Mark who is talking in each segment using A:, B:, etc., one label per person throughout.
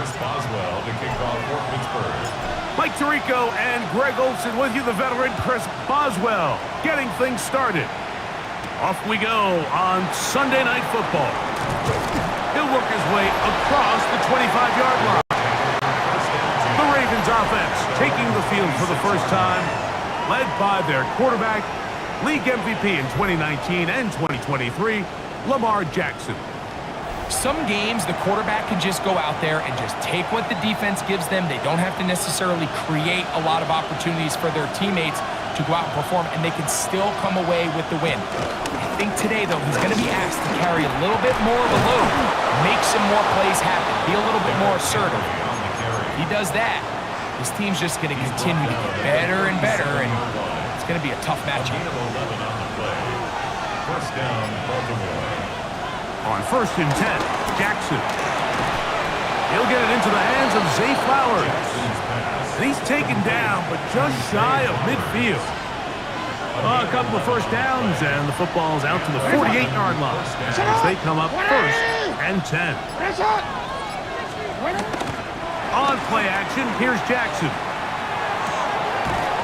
A: Chris Boswell to kick off for Pittsburgh.
B: Mike Tirico and Greg Olson with you, the veteran Chris Boswell, getting things started. Off we go on Sunday Night Football. He'll work his way across the 25-yard line. The Ravens offense taking the field for the first time, led by their quarterback, league MVP in 2019 and 2023, Lamar Jackson.
C: Some games, the quarterback can just go out there and just take what the defense gives them. They don't have to necessarily create a lot of opportunities for their teammates to go out and perform, and they can still come away with the win. I think today, though, he's going to be asked to carry a little bit more of a load, make some more plays happen, be a little bit more assertive. If he does that, this team's just going to continue to get better and better, and it's going to be a tough matchup.
A: First down, Baltimore.
B: On 1st and 10, Jackson. He'll get it into the hands of Zay Flowers. And he's taken down, but just shy of midfield. A couple of first downs, and the football's out to the 48-yard line as they come up 1st and 10. On play action, here's Jackson.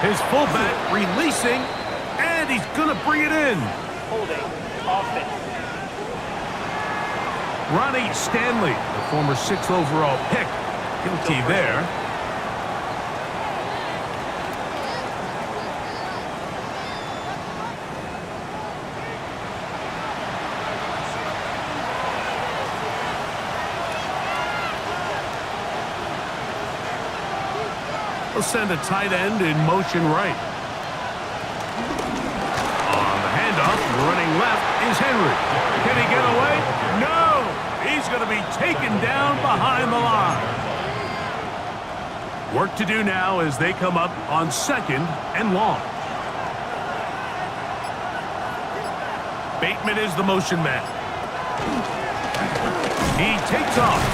B: His fullback releasing, and he's going to bring it in.
D: Holding offense.
B: Ronnie Stanley, the former 6th overall pick, guilty there. They'll send a tight end in motion right. On the handoff, running left is Henry. Can he get away? No! He's going to be taken down behind the line. Work to do now as they come up on 2nd and long. Bateman is the motion man. He takes off.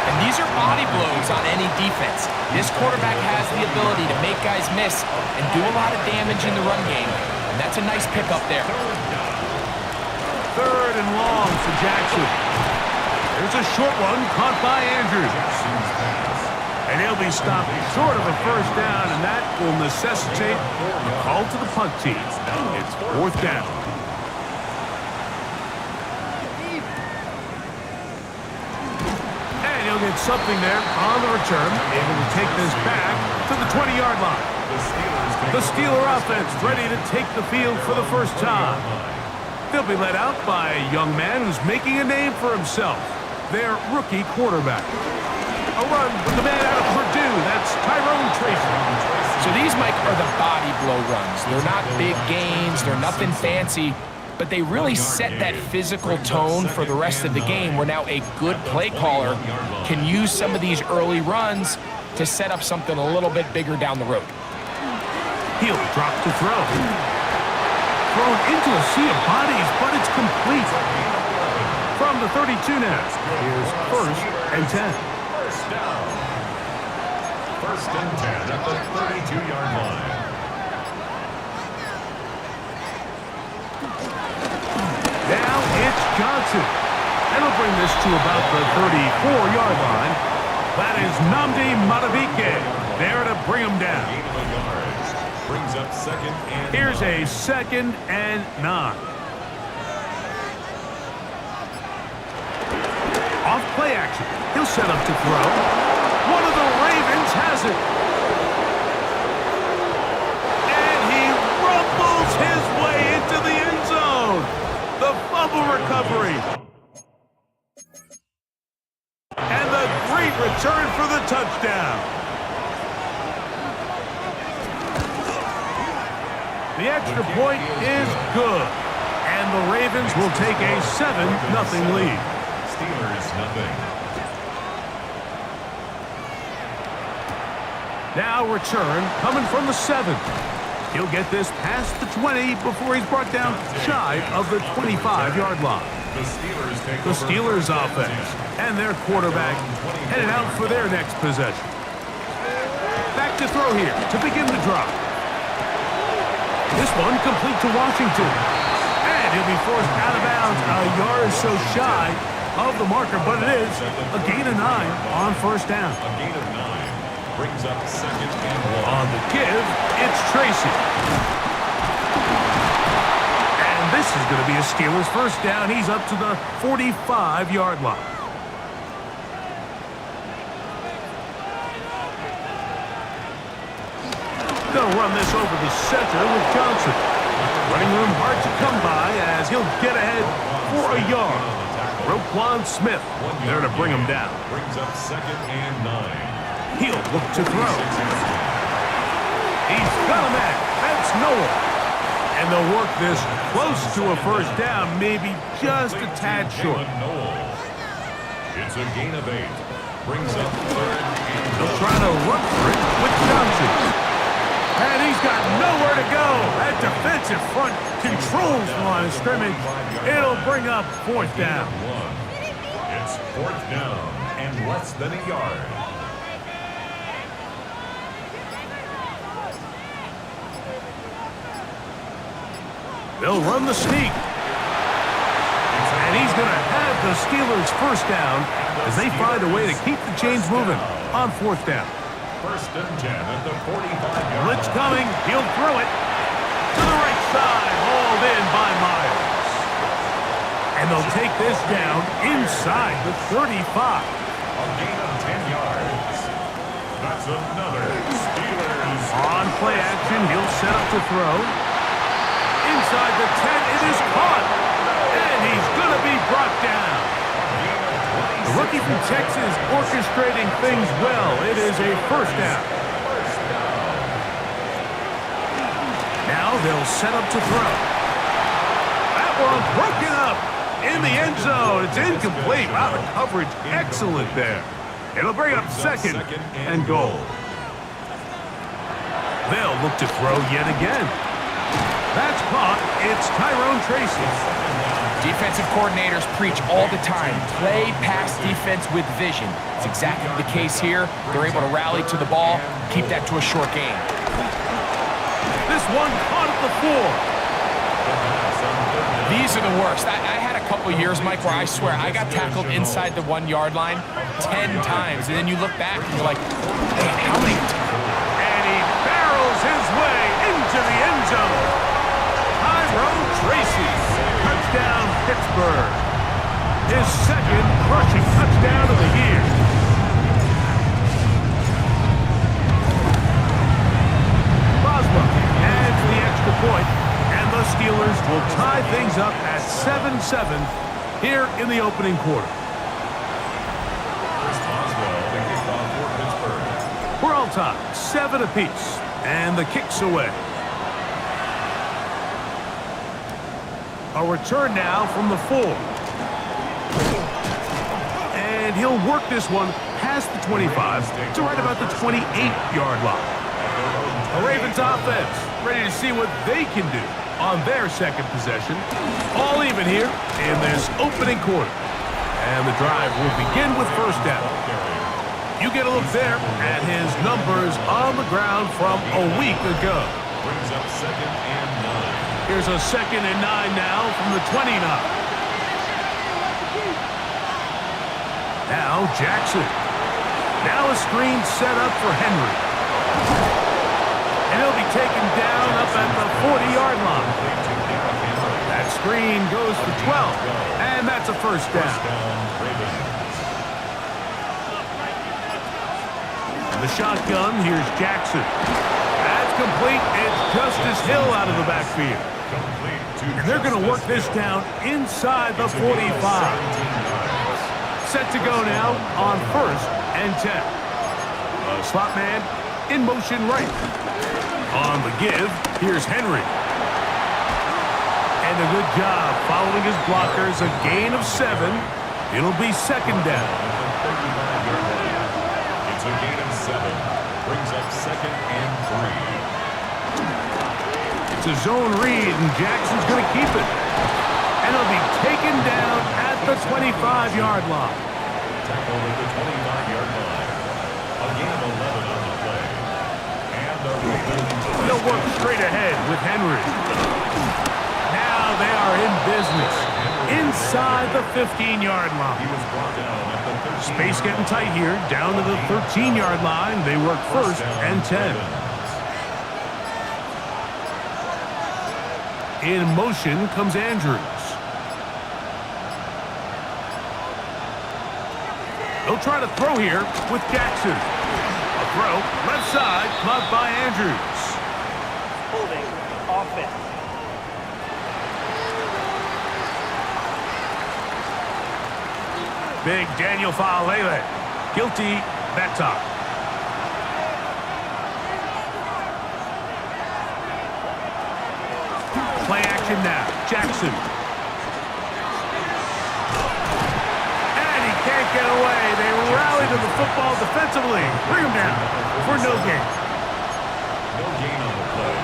C: And these are body blows on any defense. This quarterback has the ability to make guys miss and do a lot of damage in the run game. And that's a nice pickup there.
B: 3rd and long for Jackson. There's a short one caught by Andrews. And he'll be stopped short of a first down, and that will necessitate a call to the punt team. It's 4th down. And he'll get something there on the return, able to take this back to the 20-yard line. The Steeler offense ready to take the field for the first time. They'll be led out by a young man who's making a name for himself, their rookie quarterback. A run with the man out of Purdue, that's Tyrone Tracy.
C: So these, Mike, are the body blow runs. They're not big gains, they're nothing fancy, but they really set that physical tone for the rest of the game where now a good play caller can use some of these early runs to set up something a little bit bigger down the road.
B: He'll drop to throw. Thrown into a sea of bodies, but it's complete. From the 32 now, here's 1st and 10.
A: First down. 1st and 10 at the 32-yard line.
B: Now it's Johnson. And he'll bring this to about the 34-yard line. That is Nnamdi Madubuike there to bring him down.
A: Brings up 2nd and
B: Here's a 2nd and 9. Off play action. He'll set up to throw. One of the Ravens has it. And he rumbles his way into the end zone. The fumble recovery. And the great return for the touchdown. The extra point is good, and the Ravens will take a 7-0 lead.
A: Steelers nothing.
B: Now return coming from the 7. He'll get this past the 20 before he's brought down shy of the 25-yard line. The Steelers offense and their quarterback headed out for their next possession. Back to throw here to begin the drive. This one complete to Washington. And he'll be forced out of bounds a yard or so shy of the marker, but it is a gain of 9 on first down.
A: A gain of 9 brings up second and 1.
B: On the give, it's Tracy. And this is going to be a Steelers first down. He's up to the 45-yard line. Going to run this over the center with Johnson. Running room hard to come by as he'll get ahead for a yard. Roquan Smith there to bring him down.
A: Brings up second and 9.
B: He'll look to throw. He's got a man. That's Noah. And they'll work this close to a first down, maybe just a tad short.
A: It's a gain of 8. Brings up third and
B: They'll try to run for it with Johnson. And he's got nowhere to go. That defensive front controls the line of scrimmage. It'll bring up fourth down.
A: It's fourth down and less than a yard.
B: They'll run the sneak. And he's going to have the Steelers first down as they find a way to keep the chains moving on fourth down.
A: First and 10 at the 45-yard
B: Blitz coming. He'll throw it to the right side. Hauled in by Myers. And they'll take this down inside the 35.
A: A gain of 10 yards. That's another Steelers.
B: On play action, he'll set up to throw. Inside the 10, it is caught. And he's going to be brought down. The rookie from Texas orchestrating things well. It is a first down. Now they'll set up to throw. That one broken up in the end zone. It's incomplete. Wow, the coverage excellent there. It'll bring up second and goal. They'll look to throw yet again. That's caught. It's Tyrone Tracy.
C: Defensive coordinators preach all the time, play pass defense with vision. It's exactly the case here. They're able to rally to the ball, keep that to a short game.
B: This one caught at the 4.
C: These are the worst. I had a couple years, Mike, where I swear I got tackled inside the 1-yard line 10 times. And then you look back and you're like, man, how many times?
B: And he barrels his way into the end zone. Tyrone Tracy. Touchdown, Pittsburgh. His second crushing touchdown of the year. Boswell adds the extra point, and the Steelers will tie things up at 7-7 here in the opening quarter.
A: Chris Boswell, the kickoff for Pittsburgh.
B: We're all tied, 7 apiece, and the kick's away. A return now from the 4. And he'll work this one past the 25 to right about the 28-yard line. The Ravens offense ready to see what they can do on their second possession. All even here in this opening quarter. And the drive will begin with first down. You get a look there at his numbers on the ground from a week ago.
A: Brings up second and 9.
B: Here's a second and 9 now from the 29. Now Jackson. Now a screen set up for Henry. And he'll be taken down up at the 40-yard line. That screen goes for 12. And that's a first down. And the shotgun, here's Jackson. That's complete. It's Justice Hill out of the backfield. And they're going to work this down inside the 45. Set to go now on first and 10. Slot man in motion right. On the give, here's Henry. And a good job following his blockers. A gain of 7. It'll be second down.
A: It's a gain of 7. Brings up second and 3.
B: It's a zone read, and Jackson's going to keep it. And he'll be taken down at the 25-yard line.
A: Tackle at the 25-yard line. A gain of 11 on the play. And the Ravens.
B: They'll work straight ahead with Henry. Now they are in business. inside the 15-yard
A: He
B: line.
A: was brought down at the 13.
B: Space getting tight here. Down to the 13-yard line. They work first and 10. In motion comes Andrews. They'll try to throw here with Jackson. A throw, left side, caught by Andrews.
D: Holding. Offense.
B: Big Daniel Faalele. Guilty that time. Play action now. Jackson. And he can't get away. They rally to the football defensively. Bring him down for no gain.
A: No gain on the play.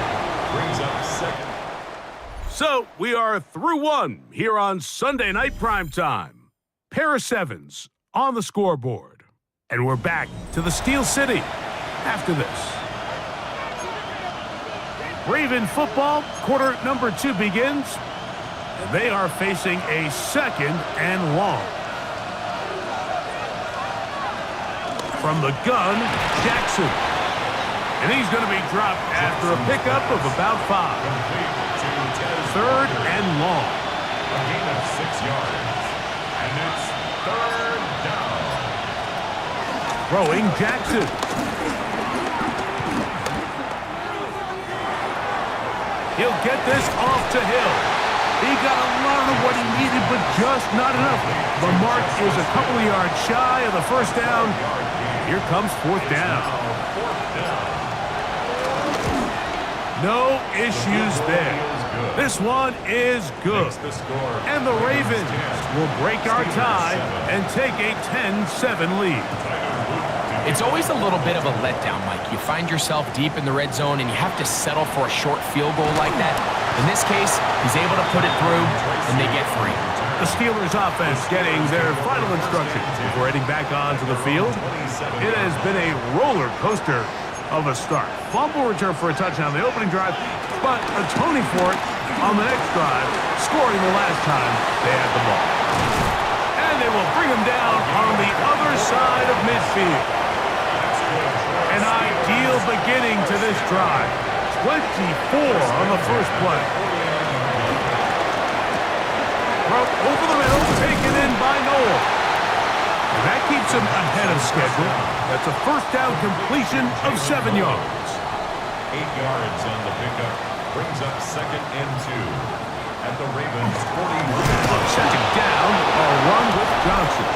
A: Brings up second.
B: So we are through one here on Sunday Night Primetime. Pair of sevens on the scoreboard. And we're back to the Steel City after this. Raven football, quarter number 2 begins. And they are facing a second and long. From the gun, Jackson. And he's going to be dropped after a pickup of about 5. Third and long.
A: A gain of 6 yards. And it's third down.
B: Throwing Jackson. He'll get this off to Hill. He got a lot of what he needed, but just not enough. The mark is a couple of yards shy of the first down. Here comes fourth down. No issues there. This one is good. And the Ravens will break our tie and take a 10-7 lead.
C: It's always a little bit of a letdown, Mike. You find yourself deep in the red zone, and you have to settle for a short field goal like that. In this case, he's able to put it through, and they get free.
B: The Steelers offense getting their final instructions before heading back onto the field. It has been a roller coaster of a start. Fumble return for a touchdown on the opening drive, but atoning for it on the next drive, scoring the last time they had the ball. And they will bring him down on the other side of midfield. An ideal beginning to this drive. 24 on the first play. Broke over the middle, taken in by Noel. And that keeps him ahead of schedule. That's a first down completion of 7 yards.
A: 8 yards on the pickup. Brings up second and 2. At the Ravens 41.
B: On second down, a run with Johnson.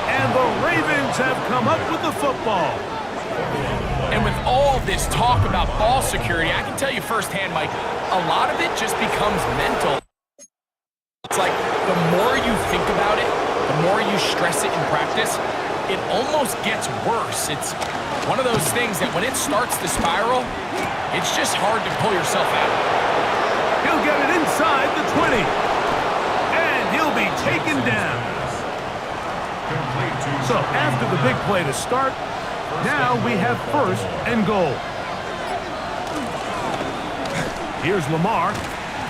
B: And the Ravens have come up with the football.
C: And with all this talk about ball security, I can tell you firsthand, Mike, a lot of it just becomes mental. It's like the more you think about it, the more you stress it in practice, it almost gets worse. It's one of those things that when it starts to spiral, it's just hard to pull yourself out.
B: He'll get it inside the 20. And he'll be taken down. So after the big play to start, now we have first and goal. Here's Lamar.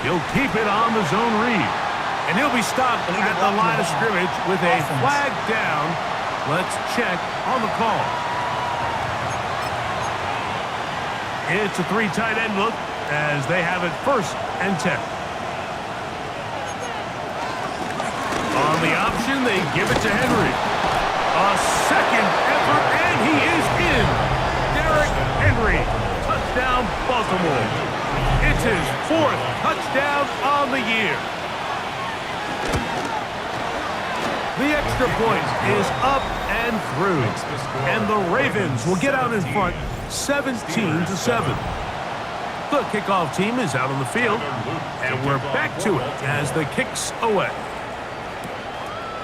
B: He'll keep it on the zone read. And he'll be stopped at the line of scrimmage with a flag down. Let's check on the call. It's a 3 tight end look as they have it first and 10. On the option, they give it to Henry. A second effort, and he is in. Derrick Henry, touchdown Baltimore. It's his 4th touchdown on the year. The extra point is up and through. And the Ravens will get out in front 17-7. The kickoff team is out on the field, and we're back to it as the kick's away.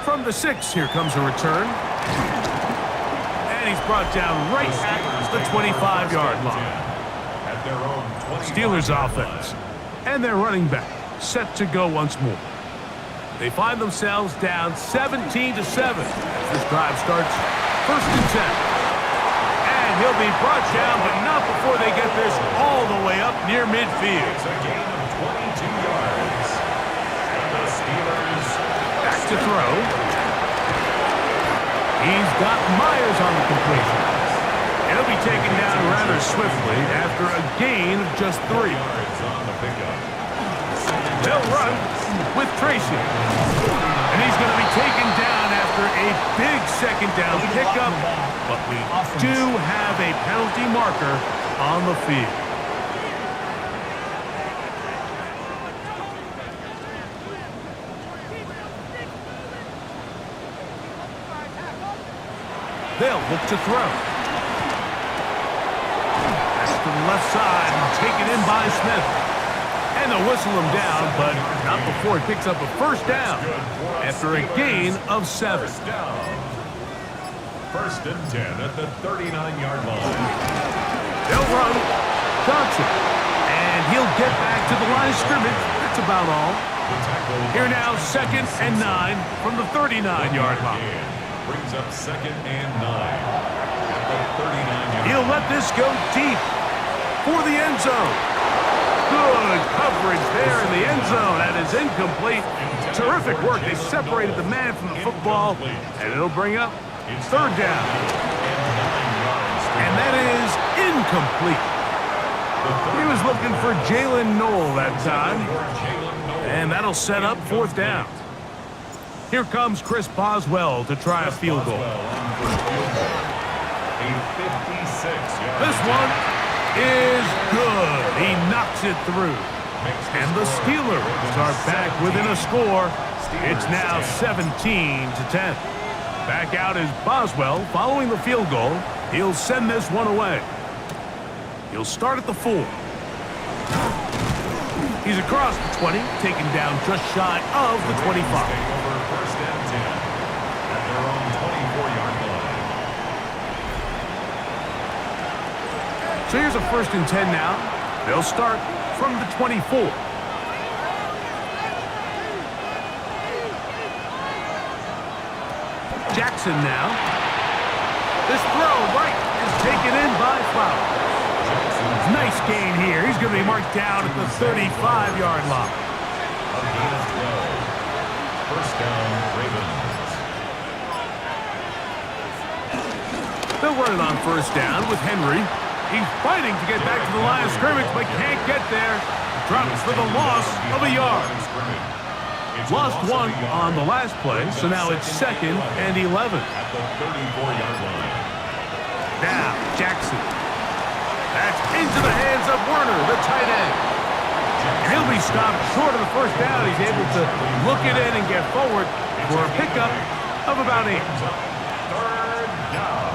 B: From the 6, here comes a return. And he's brought down right at the 25-yard line. Steelers offense. And their running back set to go once more. They find themselves down 17-7. This drive starts first and 10. And he'll be brought down, but not before they get this all the way up near midfield.
A: It's a gain of 22 yards. And the Steelers back
B: to throw. He's got Myers on the completion. He'll be taken down rather swiftly after a gain of just 3.
A: Yards on the pickup.
B: They'll run with Tracy. And he's going to be taken down after a big second down pickup. But we do have a penalty marker on the field. They'll look to throw. That's to the left side and taken in by Smith. And they'll whistle him down, but not before he picks up a first down after a gain of 7.
A: First down. First and 10 at the 39-yard line.
B: They'll run Johnson. And he'll get back to the line of scrimmage. That's about all. Here now, 2nd and 9 from the 39-yard line.
A: Brings up 2nd and 9 at the 39-yard.
B: He'll let this go deep for the end zone. Good coverage there in the end zone. That is incomplete. Terrific work. They separated the man from the football, and it'll bring up 3rd down. And that is incomplete. He was looking for Jalen Knoll that time, and that'll set up 4th down. Here comes Chris Boswell to try a field goal. This one is good. He knocks it through. And the Steelers are back within a score. It's now 17-10. Back out is Boswell following the field goal. He'll send this one away. He'll start at the 4. He's across the 20, taken down just shy of the 25.
A: First and 10 at their own 24-yard line.
B: So here's a 1st and 10 now. They'll start from the 24. Jackson now. This throw right is taken in by Flowers. Nice gain here. He's going to be marked down at the 35-yard line.
A: A gain of 12. First down, Ravens.
B: They'll run it on 1st down with Henry. He's fighting to get back to the line of scrimmage, but can't get there. Drops for the loss of a yard. Lost 1 on the last play, so now it's 2nd and 11.
A: At the 34-yard line.
B: Now, Jackson. That's into the hands of Werner, the tight end. And he'll be stopped short of the 1st down. He's able to look it in and get forward for a pickup of about 8.
A: 3rd down.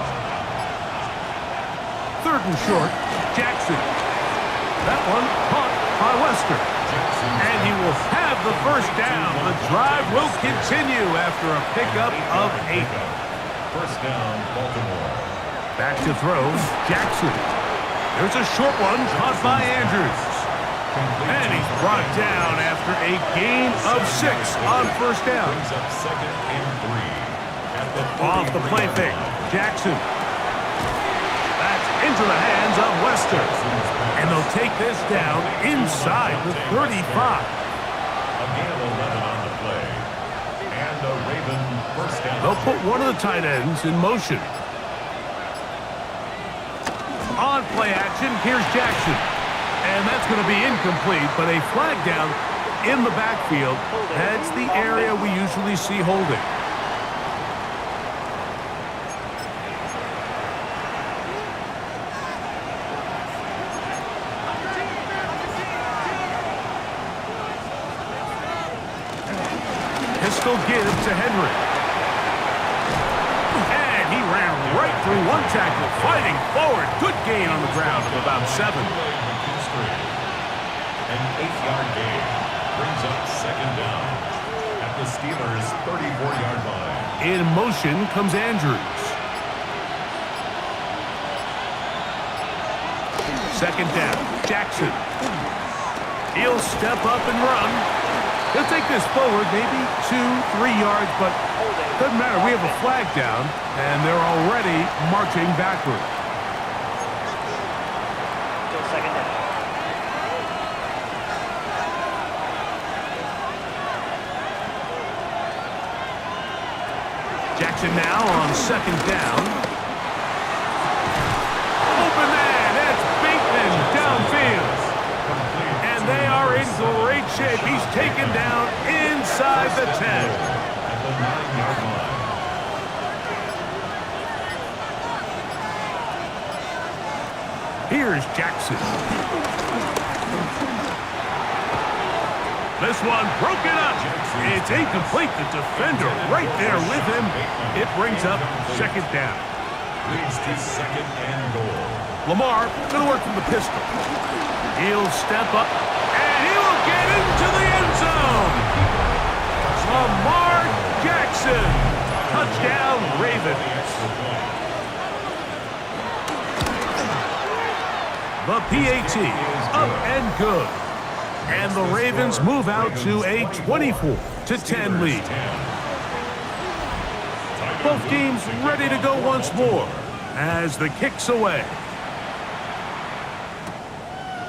B: 3rd and short, Jackson. That one caught by Wester. And he will have the 1st down. The drive will continue after a pickup of 8.
A: First down, Baltimore.
B: Back to throw, Jackson. There's a short one caught by Andrews. And he's brought down after a gain of 6 on 1st down.
A: Brings up 2nd and 3 at the
B: Off the play fake, Jackson. That's into the hands of Wester. And they'll take this down inside the 35.
A: A gain of 11 on the play. And a Raven first down.
B: They'll put one of the tight ends in motion. On play action, here's Jackson. And that's going to be incomplete, but a flag down in the backfield. That's the area we usually see holding. Pistol gives to Henry. And he ran right through one tackle, fighting forward. Good gain on the ground of about 7.
A: An 8-yard gain brings up 2nd down at the Steelers' 34-yard line.
B: In motion comes Andrews. 2nd down, Jackson. He'll step up and run. He'll take this forward, maybe 2-3 yards, but doesn't matter. We have a flag down, and they're already marching backward.
D: Still 2nd down.
B: Jackson now on second down. Open man, it's Bateman downfield. And they are in great shape. He's taken down inside the 10.
A: At the 9-yard line.
B: Here's Jackson. This one broken up. It's incomplete. The defender right there with him. It brings up second down.
A: Leads to second and goal.
B: Lamar going to work from the pistol. He'll step up, and he will get into the end zone. Lamar Jackson. Touchdown, Ravens. The PAT up and good. And the Ravens move out to a 24-10 lead. Both teams ready to go once more as the kick's away.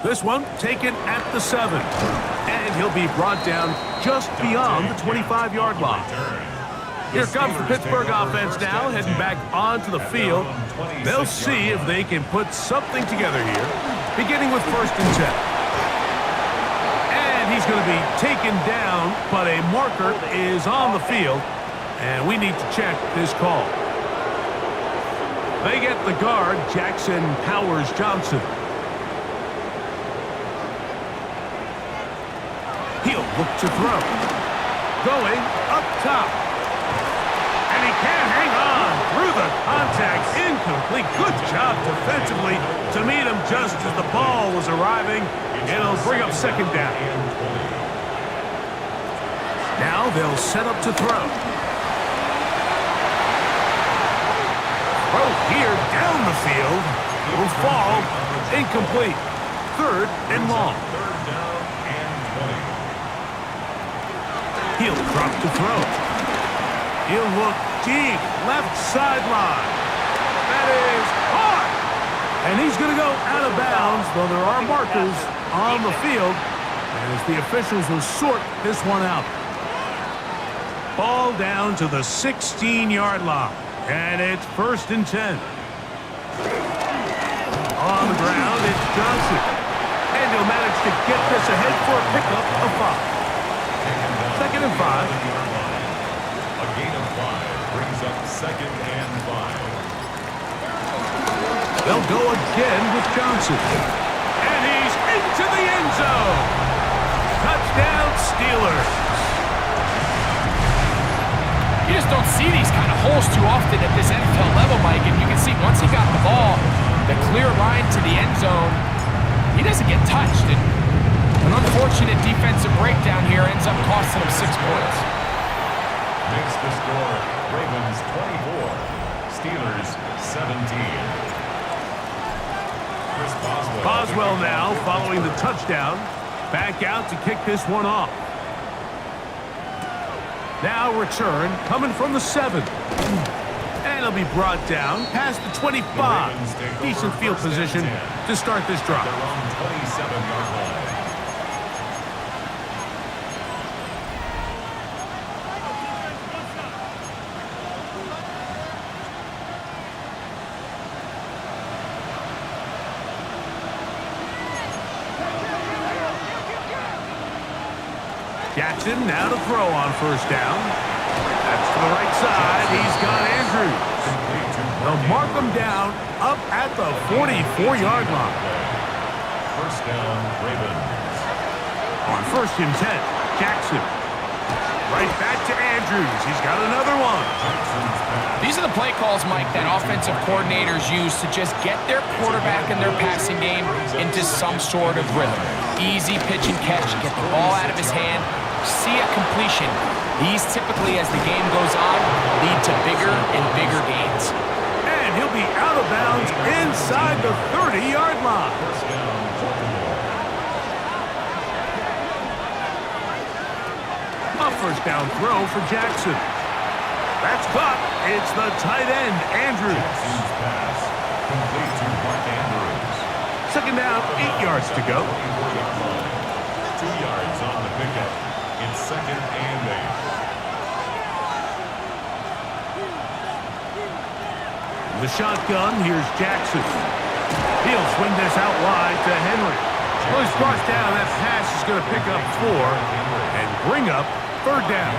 B: This one taken at the 7. And he'll be brought down just beyond the 25-yard line. Here comes the Pittsburgh offense now, heading back onto the field. They'll see if they can put something together here, beginning with 1st and 10. And he's going to be taken down, but a marker is on the field, and we need to check this call. They get the guard, Jackson Powers Johnson. He'll look to throw. Going up top. And he can't hang on through the contact. Incomplete. Good job defensively to meet him just as the ball was arriving. It'll bring up second down. Now they'll set up to throw. Throw here down the field. Will fall. Incomplete. 3rd and long. He'll drop to throw. He'll look deep. Left sideline. That is caught. And he's going to go out of bounds, though there are markers on the field as the officials will sort this one out. Ball down to the 16-yard line. And it's 1st and 10. On the ground, it's Johnson. And he'll manage to get this ahead for a pickup of 5. 2nd and 5.
A: A gain of 5 brings up 2nd and 5.
B: They'll go again with Johnson. And he's into the end zone. Touchdown, Steelers.
C: You just don't see these kind of holes too often at this NFL level, Mike. And you can see once he got the ball, the clear line to the end zone, he doesn't get touched. And an unfortunate defensive breakdown here ends up costing him 6 points.
A: Makes the score Ravens 24, Steelers 17.
B: Boswell now following the touchdown. Back out to kick this one off. Now return coming from the 7. And he'll be brought down past the 25. Decent field position to start this drive.
A: They're on 27-yard line.
B: Jackson now to throw on 1st down. That's to the right side. He's got Andrews. They'll mark him down up at the 44-yard line.
A: 1st down, Ravens.
B: On 1st and 10, Jackson. Right back to Andrews. He's got another one.
C: These are the play calls, Mike, that offensive coordinators use to just get their quarterback and their passing game into some sort of rhythm. Easy pitch and catch, get the ball out of his hand, see a completion. These typically, as the game goes on, lead to bigger and bigger gains.
B: And he'll be out of bounds inside the 30-yard line.
A: 1st down, Baltimore.
B: A 1st down throw for Jackson. That's caught. It's the tight end, Andrews.
A: Jackson's pass complete to Mark Andrews.
B: 2nd down, 8 yards to go.
A: 24-yard line. 2 yards on the pickup. It's 2nd and 8.
B: the shotgun, here's Jackson. He'll swing this out wide to Henry. Well, he's brought down. That pass is going to pick up 4 and bring up third down.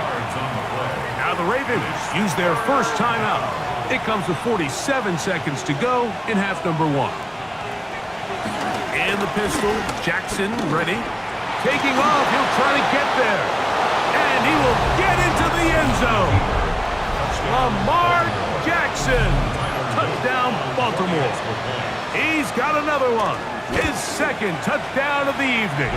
B: Now the Ravens use their first timeout. It comes with 47 seconds to go in half number 1. And the pistol, Jackson ready. Taking off, he'll try to get there. And he will get into the end zone. Lamar Jackson. Touchdown, Baltimore. He's got another one. His second touchdown of the evening.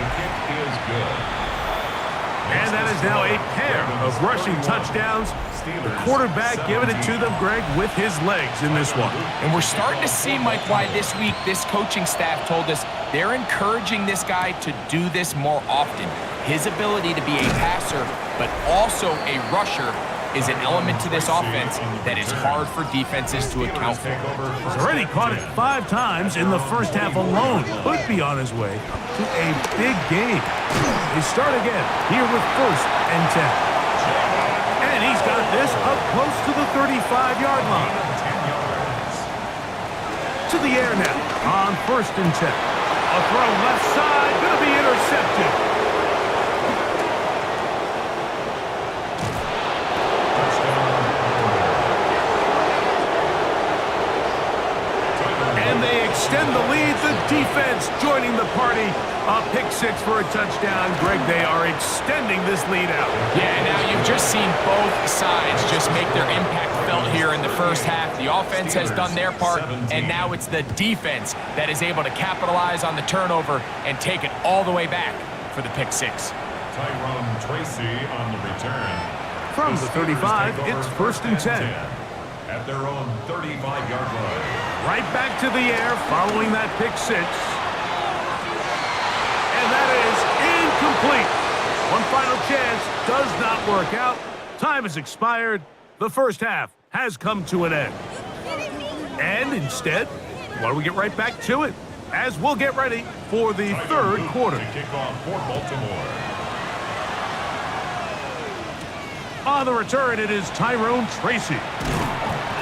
B: And that is now a pair of rushing touchdowns. The quarterback giving it to them, Greg, with his legs in this one.
C: And we're starting to see, Mike, why this week this coaching staff told us they're encouraging this guy to do this more often. His ability to be a passer, but also a rusher, is an element to this offense that is hard for defenses to account for.
B: He's already caught it 5 times in the first half alone. Could be on his way to a big game. They start again here with 1st and 10. And he's got this up close to the 35-yard line. To the air now on 1st and 10. A throw left side, going to be intercepted. Extend the lead. The defense joining the party. A pick 6 for a touchdown. Greg, they are extending this lead out.
C: Yeah, now you've just seen both sides just make their impact felt here in the first half. The offense has done their part, and now it's the defense that is able to capitalize on the turnover and take it all the way back for the pick 6.
A: Tyrone Tracy on the return.
B: From the 35, it's 1st and 10.
A: At their own 35-yard line.
B: Right back to the air following that pick 6. And that is incomplete. One final chance does not work out. Time has expired. The first half has come to an end. And instead, why don't we get right back to it as we'll get ready for the third quarter.
A: To kick off for Baltimore.
B: On the return, it is Tyrone Tracy.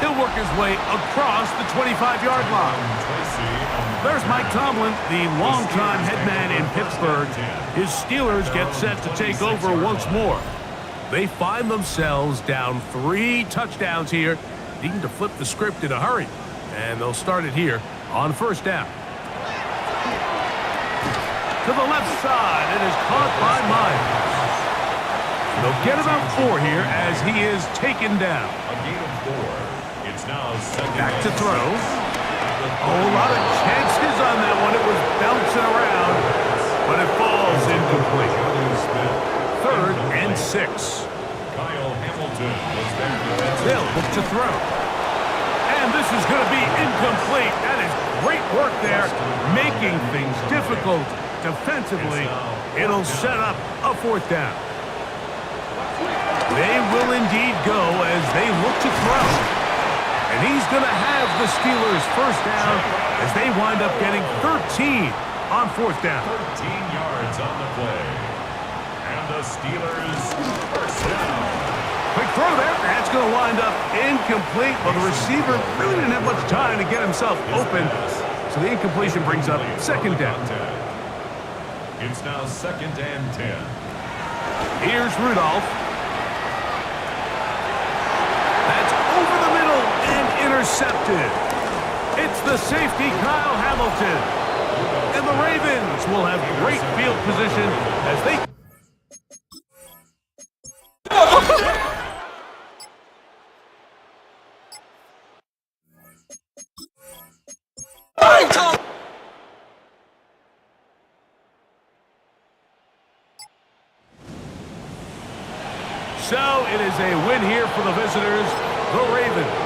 B: He'll work his way across the 25-yard line. There's Mike Tomlin, the longtime head man in Pittsburgh. His Steelers get set to take over once more. They find themselves down 3 touchdowns here, needing to flip the script in a hurry. And they'll start it here on 1st down. To the left side, it is caught by Myers. They'll get about 4 here as he is taken down.
A: A gain of 4. It's now
B: back to throw. A lot of chances on that one. It was bouncing around, but it falls incomplete. 3rd and 6.
A: Kyle Hamilton was there.
B: They'll look to throw. And this is going to be incomplete. That is great work there, making things difficult defensively. It'll set up a 4th down. They will indeed go as they look to throw. And he's going to have the Steelers' first down as they wind up getting 13 on 4th down.
A: 13 yards on the play. And the Steelers' first down.
B: Quick throw there. That's going to wind up incomplete. But the receiver really didn't have much time to get himself open. So the incompletion brings up 2nd down.
A: It's now 2nd and 10.
B: Here's Rudolph. That's over the middle and intercepted. It's the safety, Kyle Hamilton. And the Ravens will have great field position as they... So it is a win here for the visitors, the Ravens.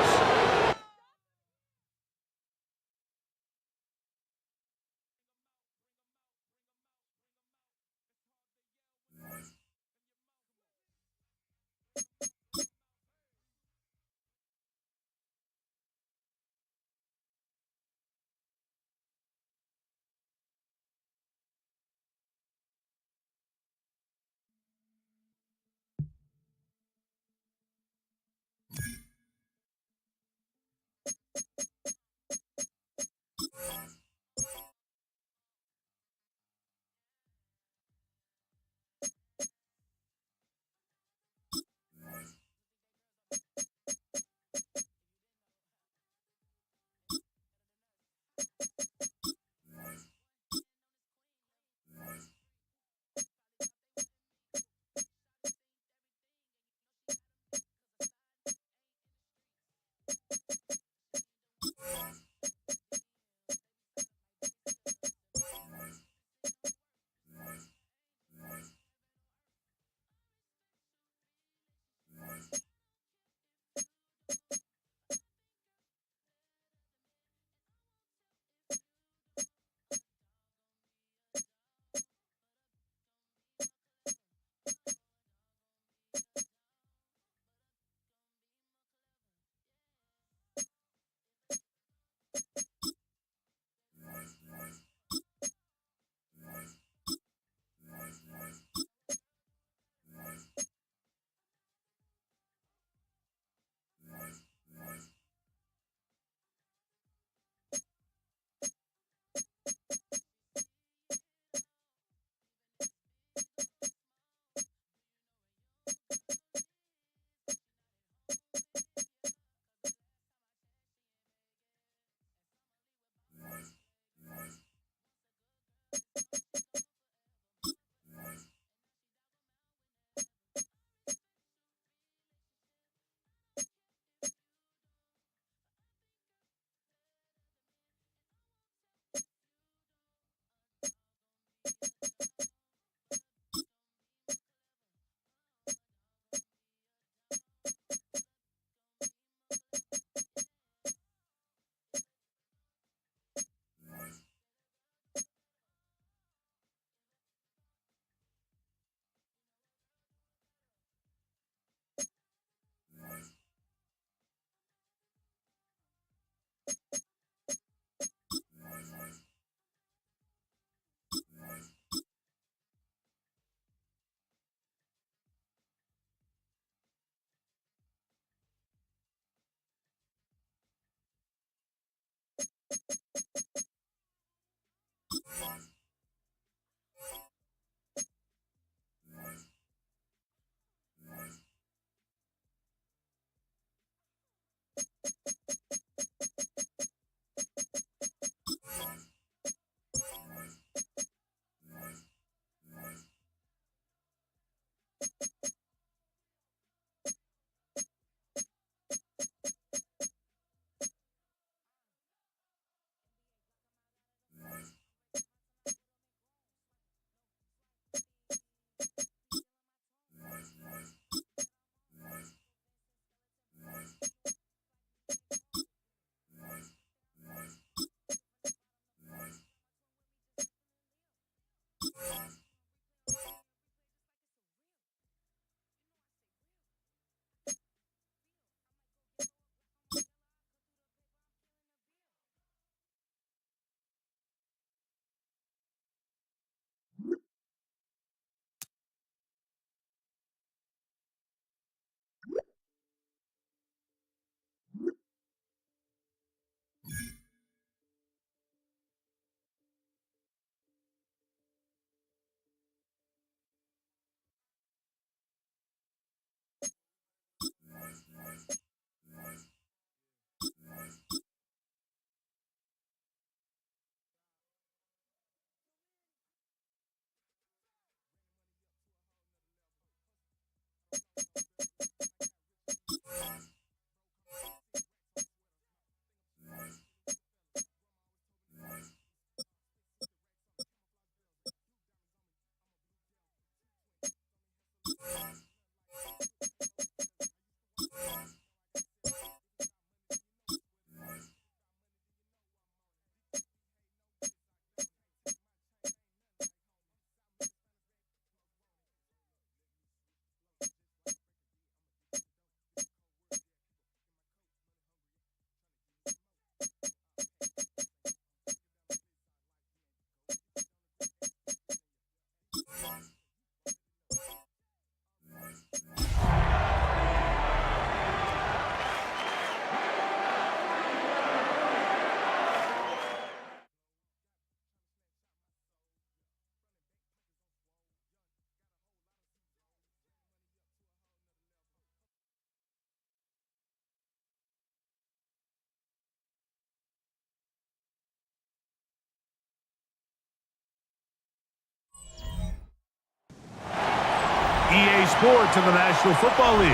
B: EA Sports in the National Football League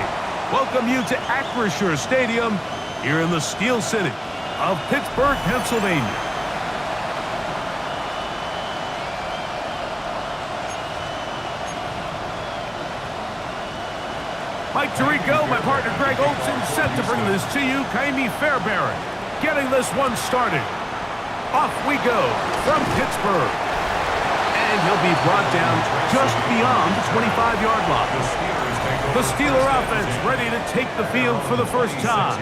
B: welcome you to Acrisure Stadium here in the Steel City of Pittsburgh, Pennsylvania. Mike Tirico, my partner Greg Olson, set to bring this to you. Kaimi Fairbairn getting this one started. Off we go from Pittsburgh. And he'll be brought down just beyond the 25-yard line. The Steeler offense ready to take the field for the first time.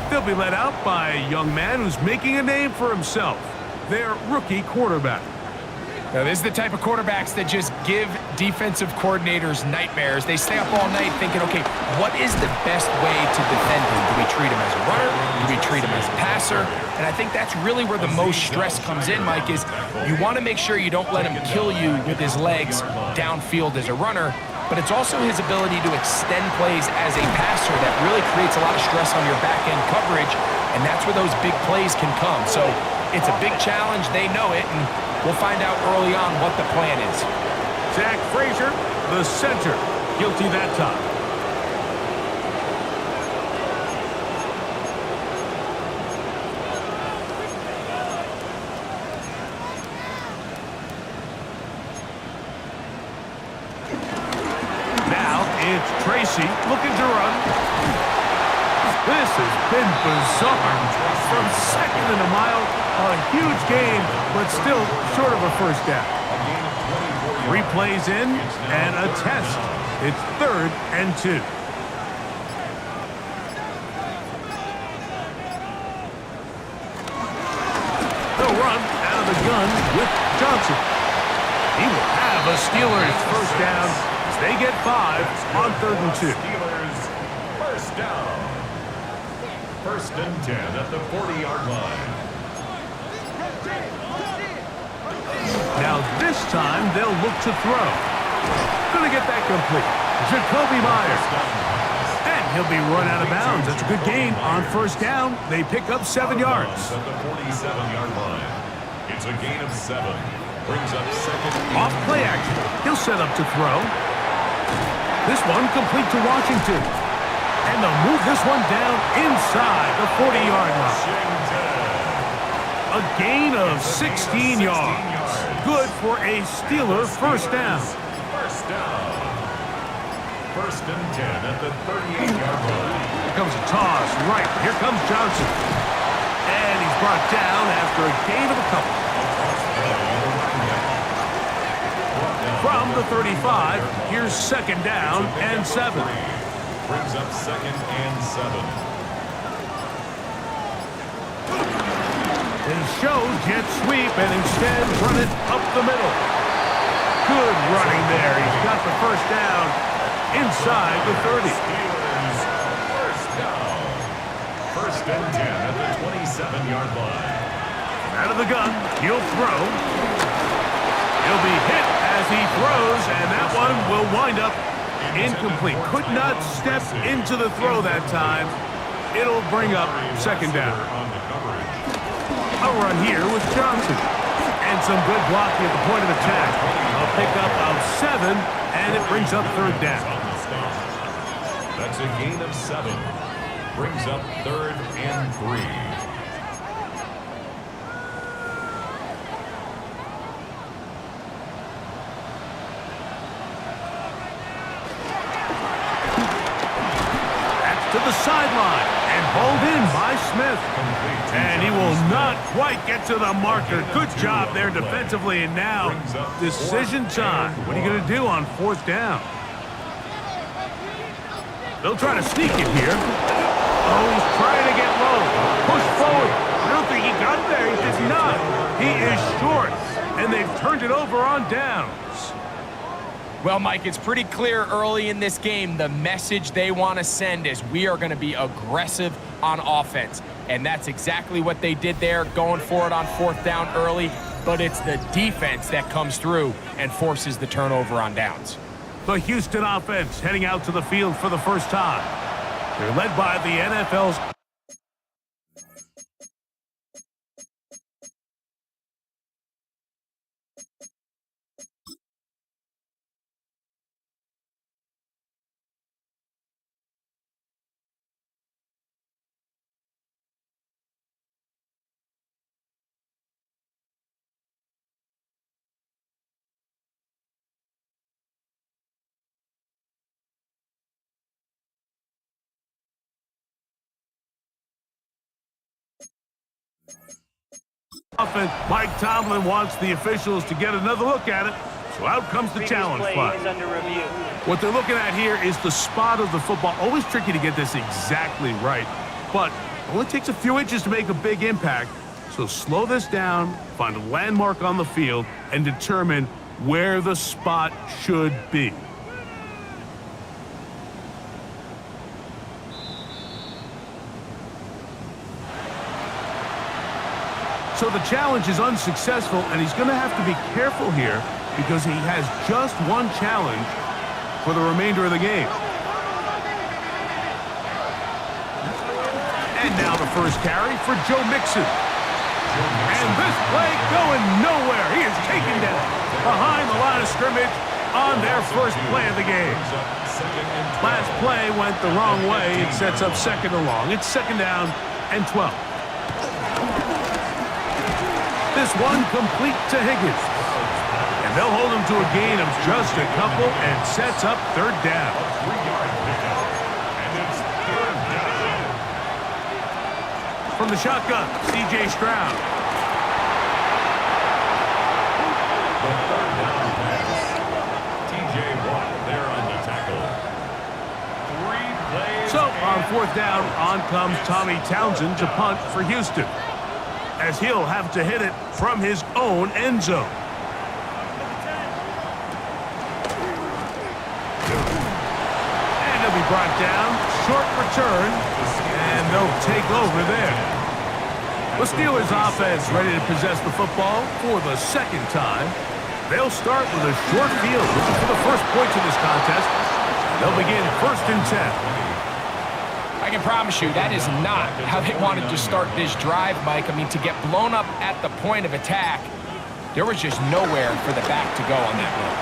B: They'll be led out by a young man who's making a name for himself, their rookie quarterback.
C: Now, this is the type of quarterbacks that just give defensive coordinators nightmares. They stay up all night thinking, okay, what is the best way to defend him? Do we treat him as a runner? Do we treat him as a passer? And I think that's really where the most stress comes in, Mike, is you want to make sure you don't let him kill you with his legs downfield as a runner, but it's also his ability to extend plays as a passer that really creates a lot of stress on your back-end coverage, and that's where those big plays can come. So it's a big challenge. They know it, and we'll find out early on what the plan is.
B: Zach Frazier, the center, guilty that time. Now it's Tracy looking to run. This has been bizarre. From second and a mile, a huge gain, but still short of a first down. 3 plays in and a test. It's 3rd and 2. They'll run out of the gun with Johnson. He will have a Steelers first down as they get 5 on 3rd and 2.
A: Steelers first down. 1st and 10 at the 40-yard line.
B: Now this time they'll look to throw. Gonna get that complete. Jacoby Myers. And he'll be run out of bounds. That's a good gain on first down. They pick up 7 yards.
A: At the 47-yard line. It's a gain of 7. Brings up second.
B: Off play action. He'll set up to throw. This one complete to Washington. And they'll move this one down inside the 40-yard line. A gain of 16 yards. Good for a Steeler first down.
A: First down. First and 10 at the 38-yard line.
B: Here comes a toss. Right. Here comes Johnson. And he's brought down after a gain of a couple. From the 35, here's second down and 7.
A: Brings up second and 7.
B: They show jet sweep and instead run it up the middle. Good running there. He's got the first down inside the 30.
A: First down. First and 10 at the 27-yard line.
B: Out of the gun, he'll throw. He'll be hit as he throws, and that one will wind up incomplete. Could not step into the throw that time. It'll bring up second down. A run here with Johnson. And some good blocking at the point of attack. A pickup of 7, and it brings up third down.
A: That's a gain of 7. Brings up third and 3.
B: To the sideline and hauled in by Smith. And he will not quite get to the marker. Good job there defensively. And now, decision time. What are you going to do on fourth down? They'll try to sneak it here. Oh, he's trying to get low. Push forward. I don't think he got there. He did not. He is short. And they've turned it over on downs.
C: Well, Mike, it's pretty clear early in this game the message they want to send is we are going to be aggressive on offense. And that's exactly what they did there, going for it on fourth down early. But it's the defense that comes through and forces the turnover on downs.
B: The Houston offense heading out to the field for the first time. They're led by the NFL's offense. Mike Tomlin wants the officials to get another look at it. So out comes the challenge flag.
D: Is under review.
B: What they're looking at here is the spot of the football. Always tricky to get this exactly right, but it only takes a few inches to make a big impact. So slow this down, find a landmark on the field, and determine where the spot should be. So the challenge is unsuccessful, and he's going to have to be careful here because he has just one challenge for the remainder of the game. And now the first carry for Joe Mixon. And this play going nowhere. He is taken down behind the line of scrimmage on their first play of the game. Last play went the wrong way. It sets up second and long. It's second down and 12. This one complete to Higgins. And they'll hold him to a gain of just a couple and sets up third down. From the shotgun, C.J. Stroud.
A: The third down pass. T.J. Watt there on the tackle. 3 plays.
B: So on fourth down, on comes Tommy Townsend to punt for Houston, as he'll have to hit it from his own end zone. And he'll be brought down, short return, and they'll take over there. The Steelers offense ready to possess the football for the second time. They'll start with a short field, looking for the first points in this contest. They'll begin 1st and 10.
C: I can promise you that is not how they wanted to start this drive, Mike. I mean, to get blown up at the point of attack, there was just nowhere for the back to go on that one.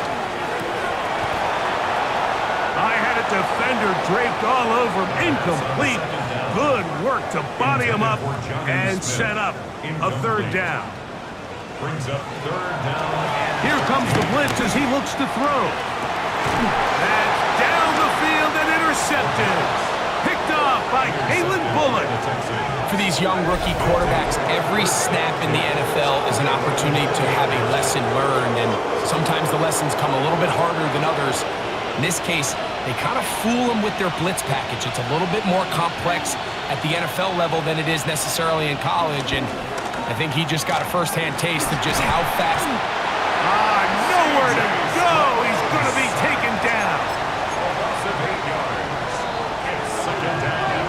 B: I had a defender draped all over him. Incomplete. Good work to body him up and set up a 3rd down.
A: Brings up 3rd down.
B: Here comes the blitz as he looks to throw. That's down the field and intercepted. Picked off by Kalen Bullock.
C: For these young rookie quarterbacks, every snap in the NFL is an opportunity to have a lesson learned, and sometimes the lessons come a little bit harder than others. In this case, they kind of fool them with their blitz package. It's a little bit more complex at the NFL level than it is necessarily in college, and I think he just got a first-hand taste of just how fast.
B: Nowhere to go. He's going to be taken down.
A: Loss of 8 yards. It's 2nd down.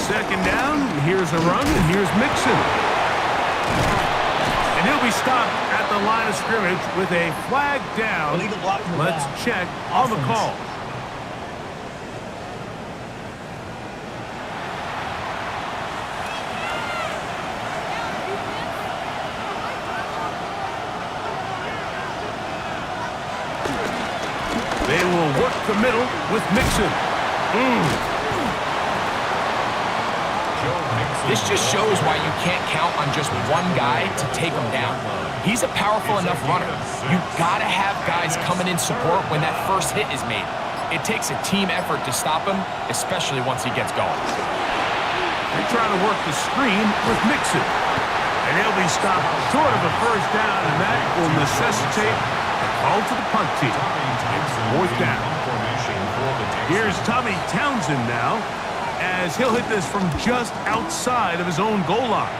B: Second down. Here's a run, and here's Mixon. And he'll be stopped at the line of scrimmage with a flag down. Let's check on the call. They will work the middle with Mixon.
C: This just shows why you can't count on just one guy to take him down. He's a powerful enough runner. You've got to have guys coming in support when that first hit is made. It takes a team effort to stop him, especially once he gets going.
B: They're trying to work the screen with Mixon. And he'll be stopped short of a 1st down, and that will necessitate a call to the punt team. 4th down. Here's Tommy Townsend now, as he'll hit this from just outside of his own goal line.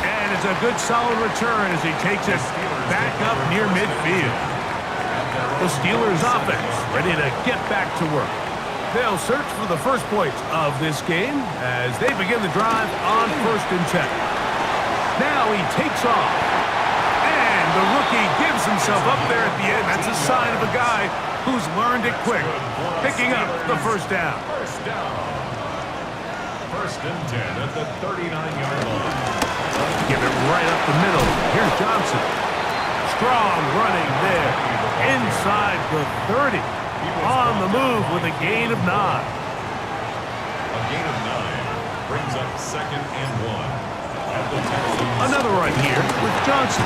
B: And it's a good solid return as he takes it back up near midfield. The Steelers offense ready to get back to work. They'll search for the first points of this game as they begin the drive on 1st and 10. Now he takes off. The rookie gives himself up there at the end. That's a sign of a guy who's learned it quick. Picking up the 1st down.
A: 1st down. 1st and 10 at the 39-yard line.
B: Give it right up the middle. Here's Johnson. Strong running there. Inside the 30. On the move with a gain of 9.
A: A gain of 9 brings up 2nd and 1 at the Texans.
B: Another run here with Johnson.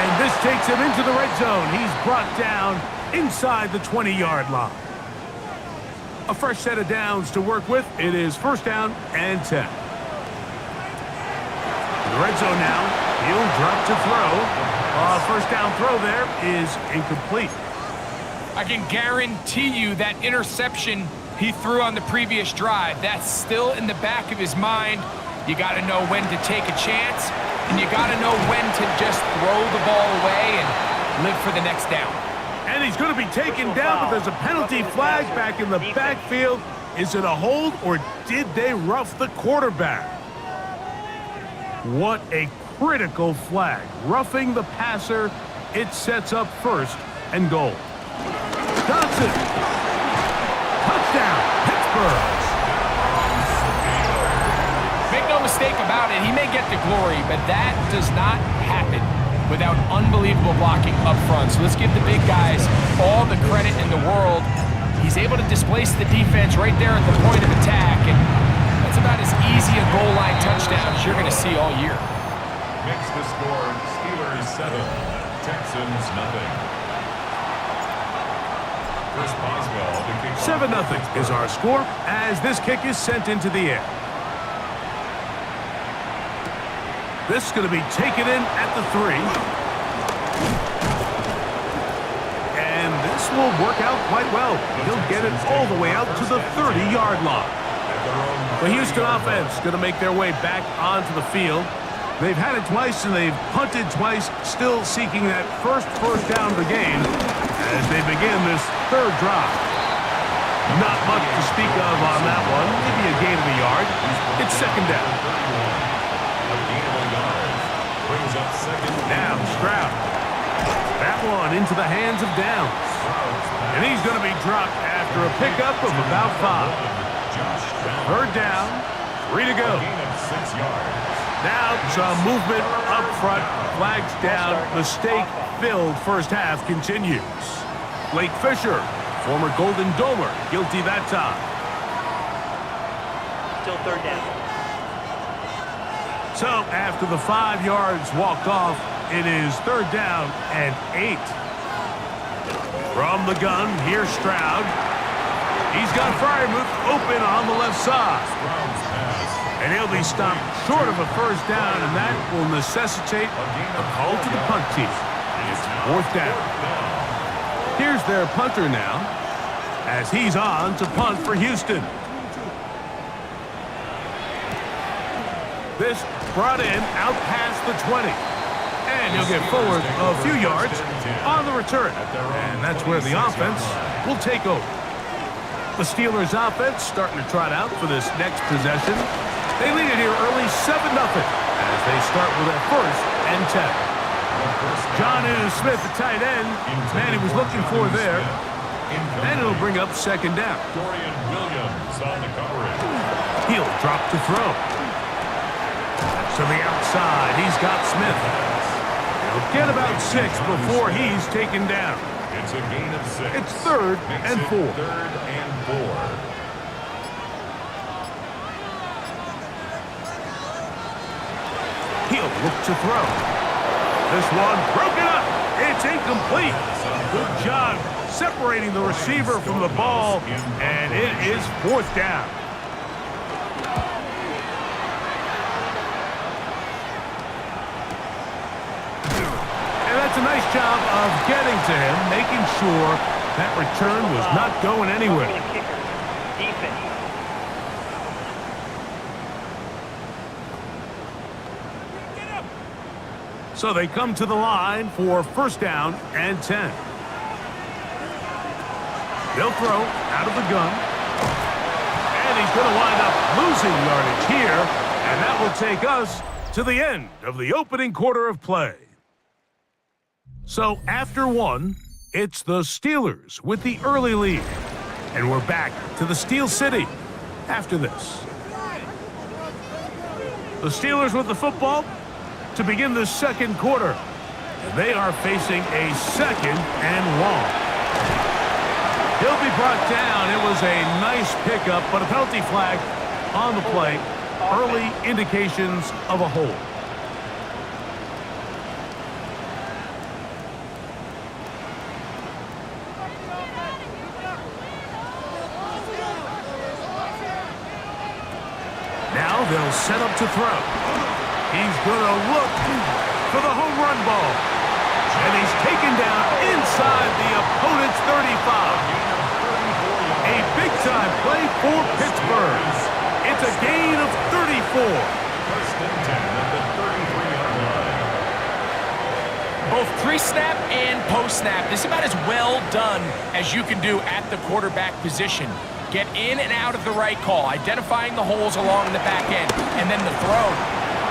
B: And this takes him into the red zone. He's brought down inside the 20-yard line. A fresh set of downs to work with. It is 1st down and 10. The red zone now. He'll drop to throw. 1st down throw there is incomplete.
C: I can guarantee you that interception he threw on the previous drive, that's still in the back of his mind. You got to know when to take a chance, and you got to know when to just throw the ball away and live for the next down.
B: And he's going to be taken down, but there's a penalty flag back in the backfield. Is it a hold, or did they rough the quarterback? What a critical flag. Roughing the passer. It sets up 1st and goal. Johnson. Touchdown, Pittsburgh.
C: Make no mistake about it, he may get the glory, but that does not happen without unbelievable blocking up front. So let's give the big guys all the credit in the world. He's able to displace the defense right there at the point of attack, and that's about as easy a goal line touchdown as you're going to see all year.
A: Makes the score Steelers 7, Texans nothing. Chris Boswell to kick off.
B: 7-0 is our score as this kick is sent into the air. This is going to be taken in at the 3. And this will work out quite well. He'll get it all the way out to the 30-yard line. The Houston offense going to make their way back onto the field. They've had it twice, and they've punted twice, still seeking that first down of the game as they begin this third drive. Not much to speak of on that one. Maybe a gain of a yard. It's second down. Now Stroud. That one into the hands of Downs. And he's going to be dropped after a pickup of about 5. Third down, 3 to go. Now some movement up front, flags down, mistake-filled first half continues. Blake Fisher, former Golden Domer, guilty that time.
D: Still third down.
B: So after the 5 yards walked off, it is third down and 8. From the gun, here's Stroud. He's got Freiermuth open on the left side. And he'll be stopped short of a first down, and that will necessitate a call to the punt team. It's fourth down. Here's their punter now, as he's on to punt for Houston. This brought in out past the 20. And he'll get forward a few yards on the return. And that's where the offense will take over. The Steelers' offense starting to trot out for this next possession. They lead it here early 7-0 as they start with a first and 10. John Smith, the tight end, man he was looking for there. And it'll bring up second down.
A: Dorian Williams on the coverage.
B: He'll drop to throw. To the outside, he's got Smith. He'll get about 6 before he's taken down.
A: It's a gain of 6.
B: It's third and 4.
A: Third and 4.
B: He'll look to throw. This one broken up. It's incomplete. Good job separating the receiver from the ball, and it is fourth down. And that's a nice job of getting to him, making sure that return was not going anywhere.
D: Defense.
B: So they come to the line for first down and 10. They'll throw out of the gun. And he's going to wind up losing yardage here. And that will take us to the end of the opening quarter of play. So after one, it's the Steelers with the early lead. And we're back to the Steel City after this. The Steelers with the football to begin the second quarter. They are facing a second and long. He'll be brought down. It was a nice pickup, but a penalty flag on the play. Early indications of a hold. Now they'll set up to throw. He's going to look for the home run ball. And he's taken down inside the opponent's 35. A big-time play for Pittsburgh. It's a gain of 34.
A: First and 10 at the 33-yard line.
C: Both pre-snap and post-snap. This is about as well done as you can do at the quarterback position. Get in and out of the right call, identifying the holes along the back end, and then the throw.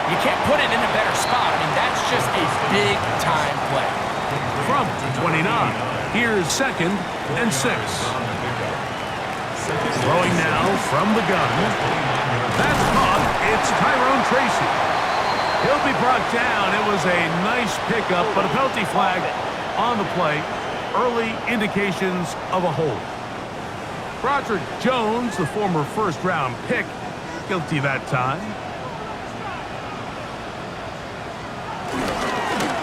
C: You can't put it in a better spot. I mean, that's just a big-time play.
B: From 29, here's second and 6. Throwing now from the gun. That's caught. It's Tyrone Tracy. He'll be brought down. It was a nice pickup, but a penalty flag on the play. Early indications of a hold. Broderick Jones, the former first-round pick, guilty that time.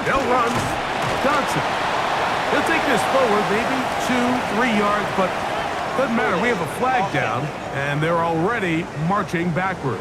B: They'll run. Johnson. He'll take this forward, maybe 2-3 yards, but doesn't matter. We have a flag down, and they're already marching backward.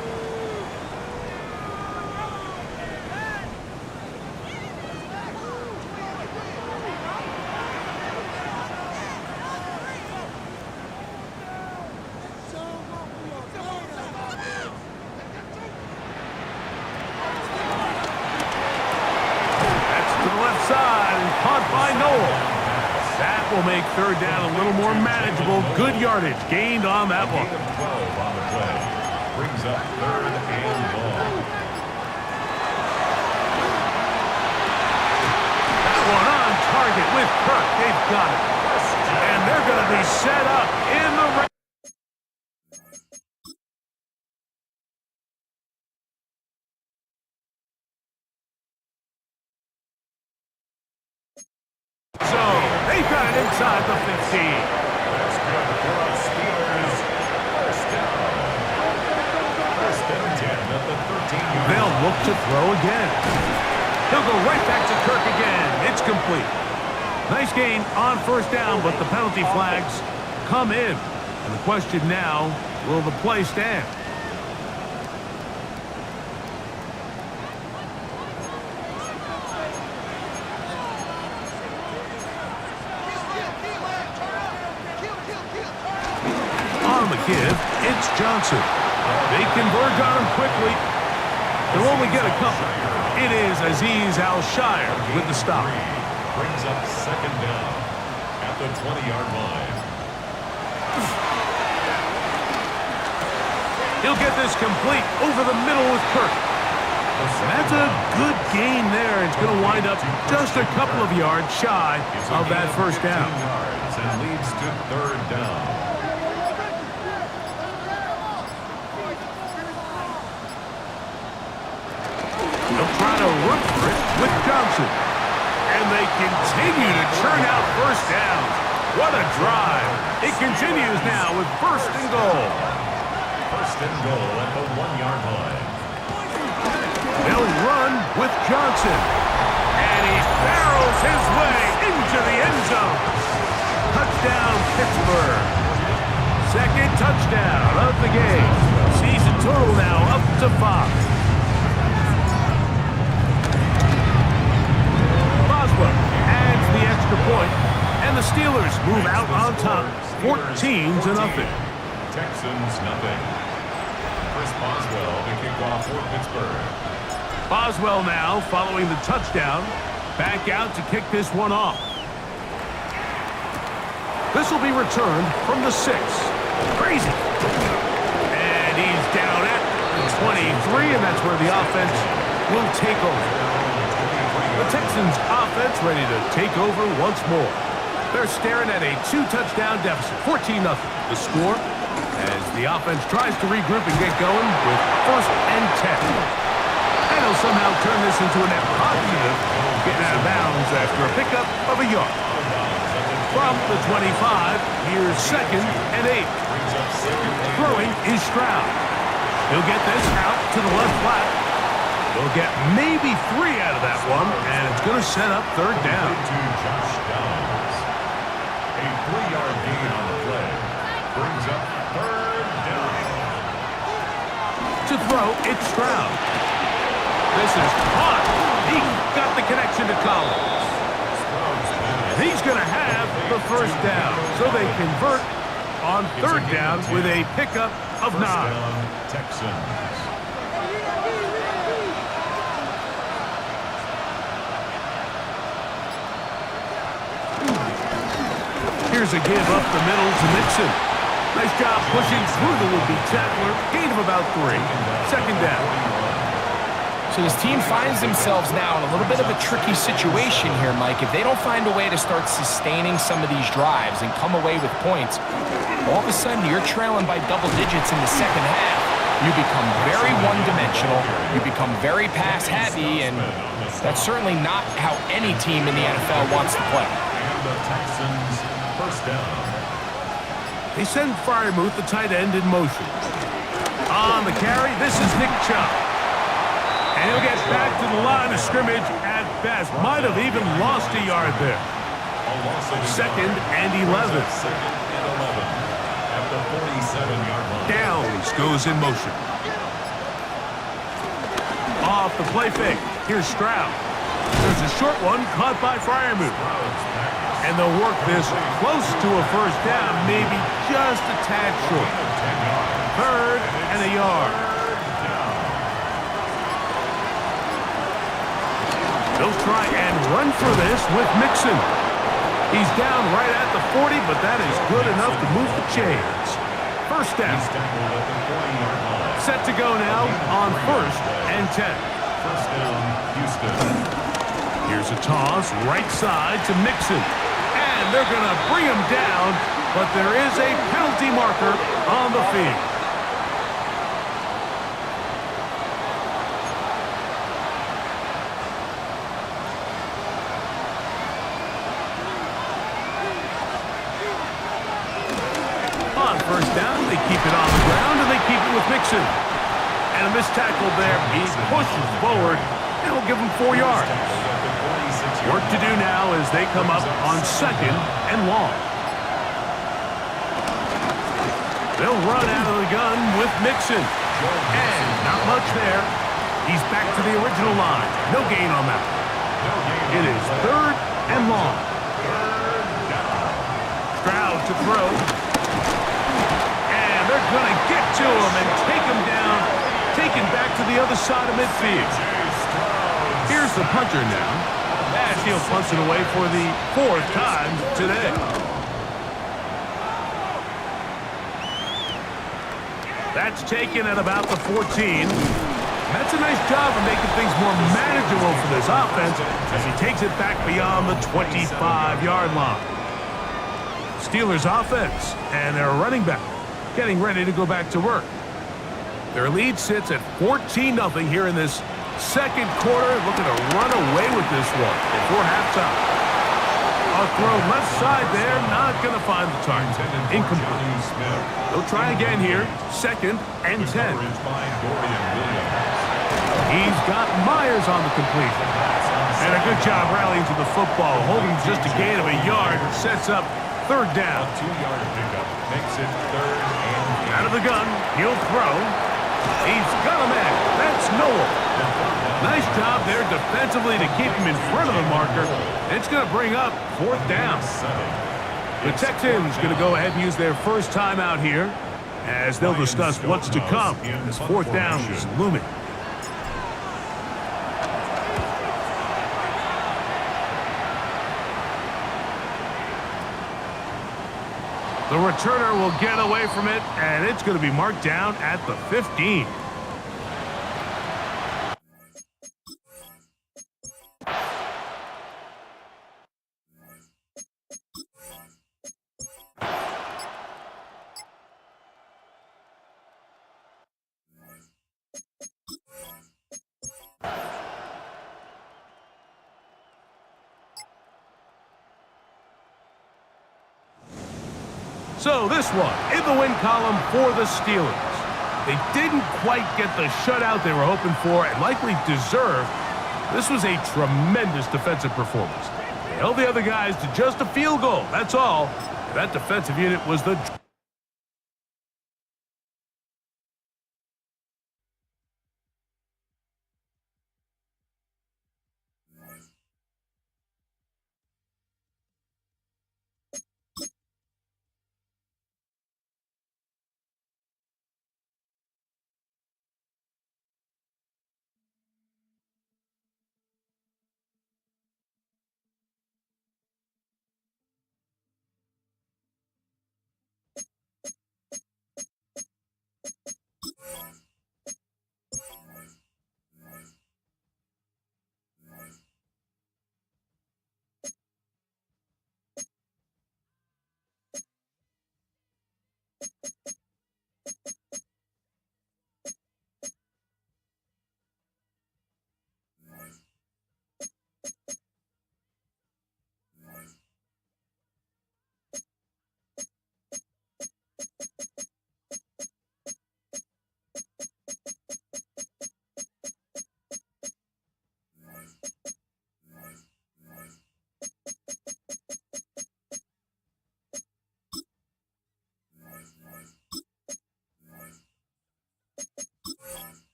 B: outside and caught by Noel. That will make third down a little more manageable. Good yardage gained on that one.
A: 12 on the play. Brings up third and long.
B: That one on target with Kirk. They've got it. And they're going to be set up in the red. So, they've got it inside the 15.
A: That's good for us Steelers. First down. First and 10 at the 13-yard
B: They'll look to throw again. He'll go right back to Kirk again. It's complete. Nice gain on first down, but the penalty flags come in. And the question now, will the play stand? On the give, it's Johnson. They converge on him quickly. They'll only get a couple. It is Azeez Al-Shire with the stop.
A: brings up second down at the 20-yard line.
B: He'll get this complete over the middle with Kirk. That's a good gain there. It's going to wind up just a couple of yards shy of that first down.
A: Yards and leads to third down.
B: They'll try to run for it with Johnson. And they continue to churn out first downs. What a drive. It continues now with first and goal.
A: First and goal at the 1-yard line.
B: They'll run with Johnson. And he barrels his way into the end zone. Touchdown, Pittsburgh. Second touchdown of the game. Season total now up to 5. Boswell adds the extra point, and the Steelers move out on top, 14-0.
A: Texans nothing. Chris Boswell to kick off for Pittsburgh.
B: Boswell now following the touchdown, back out to kick this one off. This will be returned from the 6. Crazy. And he's down at the 23, and that's where the offense will take over. The Texans offense ready to take over once more. They're staring at a 2-touchdown deficit, 14-0. The score as the offense tries to regroup and get going with first and 10. And he'll somehow turn this into a net positive, getting out of bounds after a pickup of a yard. From the 25, here's second and 8. Throwing is Stroud. He'll get this out to the left flat. They'll get maybe 3 out of that one, and it's going to set up third down.
A: To Josh Downs. A 3-yard gain on the play. Brings up third down.
B: To throw, it's Stroud. This is caught. He got the connection to Collins. He's going to have the first down. So they convert on third down with a pickup of 9.
A: Texans.
B: Here's a give up the middle to Mixon. Nice job pushing through the would-be tackler. Gain of about 3. Second down.
C: So this team finds themselves now in a little bit of a tricky situation here, Mike. If they don't find a way to start sustaining some of these drives and come away with points, all of a sudden you're trailing by double digits in the second half. You become very one-dimensional. You become very pass-happy, and that's certainly not how any team in the NFL wants to play.
A: And the Texans first down.
B: They send Freiermuth, the tight end, in motion. On the carry, this is Nick Chubb. And he'll get back to the line of scrimmage at best. Might have even lost a yard there. Second and 11.
A: Second and 11 at the 47-yard line.
B: Downs goes in motion. Off the play fake. Here's Stroud. There's a short one caught by Freiermuth. And they'll work this close to a first down, maybe just a tad short. Third and a yard. They'll try and run for this with Mixon. He's down right at the 40, but that is good enough to move the chains. First down. Set to go now on 1st and 10.
A: First down, Houston.
B: Here's a toss, right side to Mixon. And they're going to bring him down, but there is a penalty marker on the field. On first down, they keep it on the ground, and they keep it with Mixon. And a missed tackle there. He pushes forward, and will give him 4 yards. Work to do now as they come up on 2nd and long. They'll run out of the gun with Mixon. And not much there. He's back to the original line. No gain on that. It is 3rd and long. Stroud to throw. And they're going to get to him and take him down. Taken back to the other side of midfield. Here's the punter now. As he'll punch it away for the 4th time today. That's taken at about the 14. That's a nice job of making things more manageable for this offense as he takes it back beyond the 25-yard line. Steelers offense and their running back getting ready to go back to work. Their lead sits at 14-0 here in this second quarter, looking to run away with this one before halftime. A throw left side there, not going to find the target. Incomplete. They'll try again here. 2nd and 10. He's got Myers on the completion. And a good job rallying to the football, holding just a gain of a yard. Sets up 3rd down.
A: 2-yard pickup makes it 3rd and 8.
B: Out of the gun, he'll throw. He's got a man. That's Noel. Nice job there defensively to keep him in front of the marker. It's going to bring up 4th down. The Texans going to go ahead and use their first timeout here as they'll discuss what's to come as 4th down is looming. The returner will get away from it, and it's going to be marked down at the 15. So this one in the win column for the Steelers. They didn't quite get the shutout they were hoping for and likely deserved. This was a tremendous defensive performance. They held the other guys to just a field goal. That's all. That defensive unit was the